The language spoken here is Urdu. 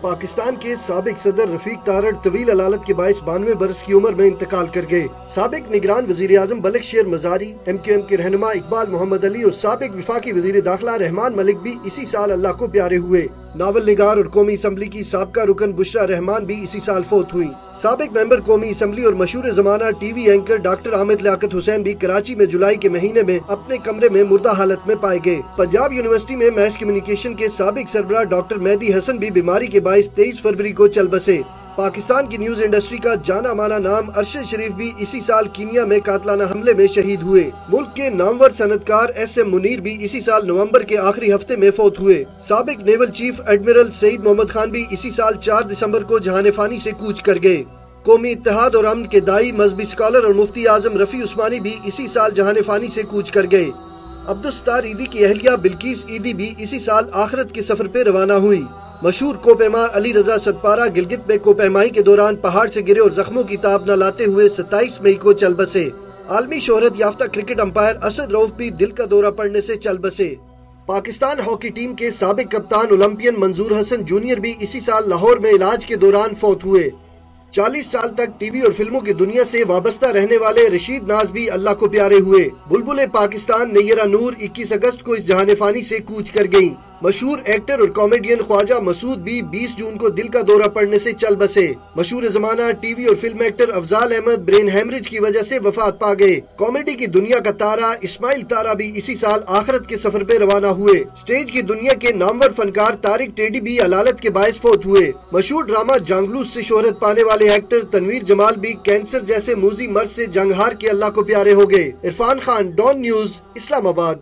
پاکستان کے سابق صدر رفیق تارڑ طویل علالت کے باعث 92 برس کی عمر میں انتقال کر گئے۔ سابق نگران وزیر اعظم بلخ شیر مزاری، ایم کے رہنما اقبال محمد علی اور سابق وفاقی وزیر داخلہ رحمان ملک بھی اسی سال اللہ کو پیارے ہوئے۔ ناول نگار اور قومی اسمبلی کی سابقہ رکن بشرا رحمان بھی اسی سال فوت ہوئی۔ سابق ممبر قومی اسمبلی اور مشہور زمانہ TV anchor doctor Hamid Liaquat Hussain بھی کراچی میں جولائی کے مہینے میں اپنے کمرے میں مردہ حالت میں پائے گئے۔ پنجاب یونیورسٹی میں میس کمیونیکیشن کے سابق سربراہ ڈاکٹر مہدی حسن بھی بیماری کے باعث 23 فروری کو چل بسے۔ پاکستان کی نیوز انڈسٹری کا جانا مانا نام ارشد شریف بھی اسی سال کینیا میں قاتلانہ حملے میں شہید ہوئے۔ ملک کے نامور صنعتکار ایس ایم منیر بھی اسی سال نومبر کے آخری ہفتے میں فوت ہوئے۔ سابق نیول چیف ایڈمرل سعید محمد خان بھی اسی سال 4 دسمبر کو جہان فانی سے کوچ کر گئے۔ قومی اتحاد اور امن کے دائی، مذہبی اسکالر اور مفتی اعظم رفیع عثمانی بھی اسی سال جہان فانی سے کوچ کر گئے۔ عبدالستار ایدی کی اہلیہ بلقیس ایدی بھی اسی سال آخرت کے سفر پہ روانہ ہوئی۔ مشہور کوپیما علی رضا ستپارہ گلگت میں کوپیمائی کے دوران پہاڑ سے گرے اور زخموں کی تاب نہ لاتے ہوئے 27 مئی کو چل بسے۔ عالمی شہرت یافتہ کرکٹ امپائر اسد رؤف بھی دل کا دورہ پڑنے سے چل بسے۔ پاکستان ہاکی ٹیم کے سابق کپتان اولمپئن منظور حسن جونیئر بھی اسی سال لاہور میں علاج کے دوران فوت ہوئے۔ 40 سال تک ٹی وی اور فلموں کی دنیا سے وابستہ رہنے والے رشید ناز بھی اللہ کو پیارے ہوئے۔ بلبل پاکستان نیرہ نور 21 اگست کو اس جہان فانی سے کوچ کر گئیں۔ مشہور ایکٹر اور کامیڈین خواجہ مسعود بھی 20 جون کو دل کا دورہ پڑنے سے چل بسے۔ مشہور زمانہ ٹی وی اور film actor Afzal Ahmed brain haemorrhage کی وجہ سے وفات پا گئے۔ کامیڈی کی دنیا کا تارہ اسماعیل تارہ بھی اسی سال آخرت کے سفر پہ روانہ ہوئے۔ سٹیج کی دنیا کے نامور فنکار طارق ٹیڈی بھی علالت کے باعث فوت ہوئے۔ مشہور ڈرامہ جانگلوس سے شہرت پانے والے ایکٹر تنویر جمال بھی کینسر جیسے موذی مرض سے جنگ ہار کے اللہ کو پیارے ہو گئے۔ عرفان خان، ڈان نیوز، اسلام آباد۔